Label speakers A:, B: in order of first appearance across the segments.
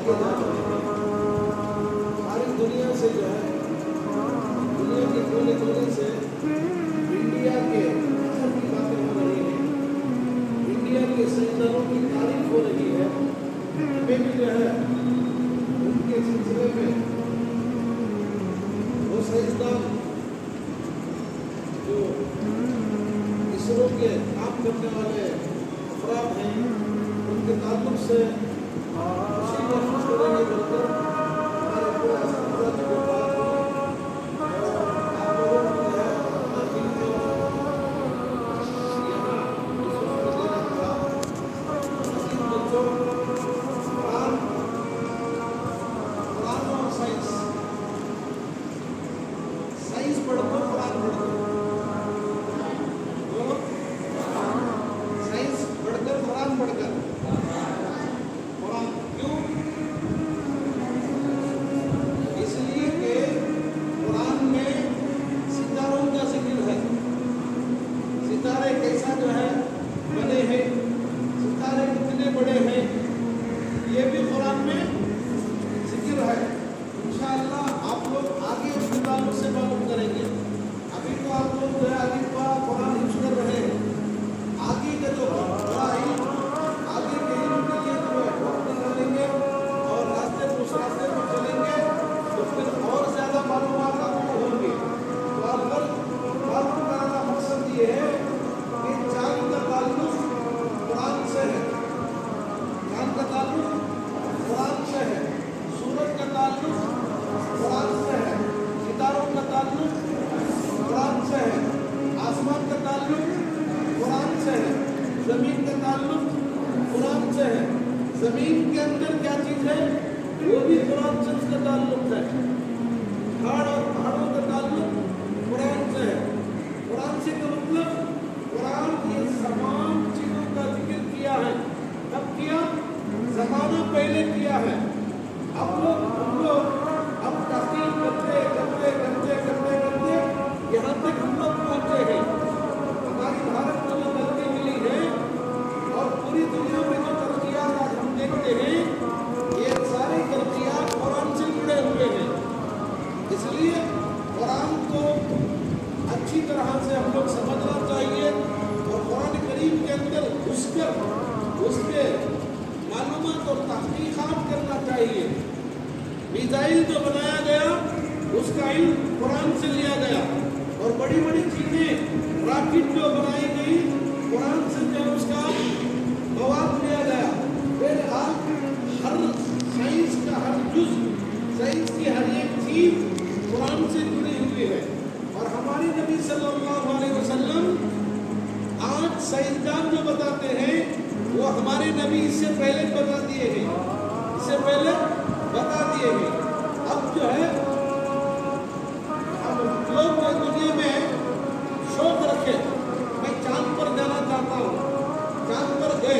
A: کیے جا رہے ہیں. ساری دنیا سے جو ہے، دنیا کے کونے کونے سے انڈیا کے اثر کی باتیں ہو رہی ہیں، انڈیا کے سائنسدانوں کی تعریف ہو رہی ہے. ہمیں بھی جو ہے ان کے سلسلے میں وہ سائنسدان جو اسرو کے کام کرنے والے افراد ہیں، ان کے تعلق سے خوشی محسوس کریں گے بول کر ہمارے پورے اساتذہ کی جو بات ہوئی اور آپ لوگوں کو جو ہے اپنا دل کو یہاں اس وقت دینا تھا. عزیز بچوں، قرآن اور سائنس پڑھ کر قرآن پڑھ کر سائنس پڑھ کر قرآن پڑھ کر قرآن کیوں؟ اس لیے کہ قرآن میں ستاروں کا ذکر ہے. ستارے کیسا جو ہے بنے ہیں، ستارے کتنے بڑے ہیں، یہ بھی قرآن میں ذکر ہے. انشاءاللہ آپ لوگ آگے اس کے تعلق سے معلوم کریں گے. ابھی تو آپ لوگ جو ہے ابھی قرآن یوز کر رہے ہیں. آگے کا جو بڑا علم، آگے کے علم کے لیے جو ہے وقت نکالیں گے اور راستے اس راستے میں چلیں گے تو پھر اور زیادہ معلومات آپ کو ہوں گی. تو آپ پر معلوم کرنے کا مقصد یہ ہے کہ چاند کا تعلق قرآن سے ہے، چاند کا تعلق قرآن سے ہے، سورج کا تعلق قرآن سے ہے، ستاروں کا تعلق قرآن سے ہے، آسمان کا تعلق قرآن سے ہے، زمین کا تعلق قرآن سے ہے. زمین کے اندر کیا چیز ہے وہ بھی قرآن سے اس کا تعلق ہے. پہاڑ اور پہاڑوں کا تعلق قرآن سے ہے. قرآن سے کا مطلب قرآن یہ تمام چیزوں کا ذکر کیا ہے. کب کیا؟ زمانہ پہلے کیا ہے. اب لوگ اب تحقیق کرتے یہاں تک ہم لوگ پہنچے ہیں. ہماری بھارت کو جو ترقی ملی ہے اور پوری دنیا میں جو ترقیات آج ہم دیکھتے ہیں، یہ ساری ترقیات قرآن سے جڑے ہوئے ہیں. اس لیے قرآن کو اچھی طرح سے ہم لوگ سمجھنا چاہیے اور قرآن کریم کے اندر گھس کر اس کے معلومات اور تحقیقات کرنا چاہیے. میزائل جو بنایا گیا اس کا علم قرآن سے لیا گیا اور بڑی بڑی چیزیں راکٹ جو بنائی گئی قرآن سے جو اس کا مواد لیا گیا. بہرحال ہر سائنس کا ہر جز، سائنس کی ہر ایک چیز قرآن سے جڑی ہوئی ہے. اور ہمارے نبی صلی اللہ علیہ وسلم آج سائنسدان جو بتاتے ہیں وہ ہمارے نبی اس سے پہلے بتا دیے ہیں، اس سے پہلے بتا دیے ہیں. اب جو ہے لوگ دنیا میں شوق رکھے، میں چاند پر جانا چاہتا ہوں، چاند پر گئے،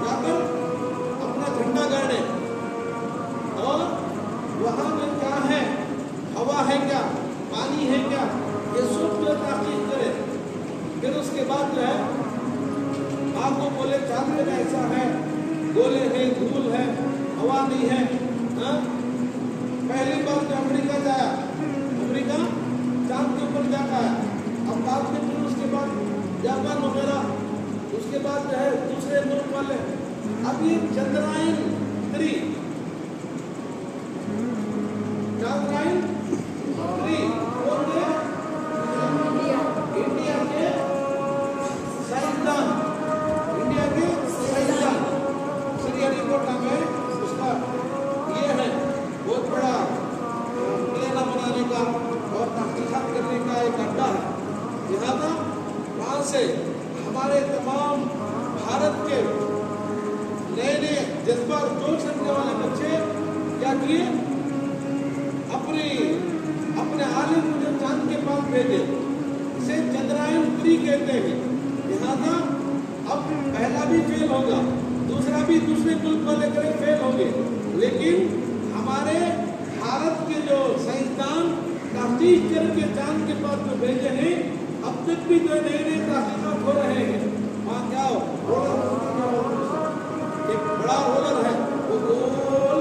A: جا کر اپنا جھنڈا گاڑے اور وہاں میں کیا ہے، ہوا ہے کیا، پانی ہے کیا، یہ سب جو تحقیق کرے. پھر اس کے بعد جو ہے آپ کو بولے چاند میں ایسا ہے، گولے ہیں، دھول ہے، ہوا نہیں ہے. پہلی بار جو امریکہ جایا، امریکہ چاند کے اوپر جا پایا. اب بعد میں پھر اس کے بعد جاپان وغیرہ، اس کے بعد جو ہے دوسرے ملک والے. اب یہ چندرائن 3 انڈیا کے سائنسدان سری ہری کوٹا میں اس کا یہ ہے بہت بڑا پلانہ بنانے کا اور تحقیقات کرنے کا ایک اڈا ہے. لہٰذا وہاں سے ہمارے تمام بھارت کے نئے نئے جذبہ اور جوش رکھنے والے بچے کیا کیے، اپنے عالم کو جو چاند کے پاس بھیجے. اسے چندرائن 3 کہتے ہیں. لہٰذا اب پہلا بھی فیل ہوگا، دوسرا بھی دوسرے ملک والے کرے فیل ہوں گے، لیکن ہمارے بھارت کے جو سائنسدان تحقیق کر کے چاند کے پاس جو بھیجے ہیں، اب تک بھی جو نئے نئے تحقیقات ہو رہے ہیں. وہاں کیا ہو، ایک بڑا رولر ہے، وہ گول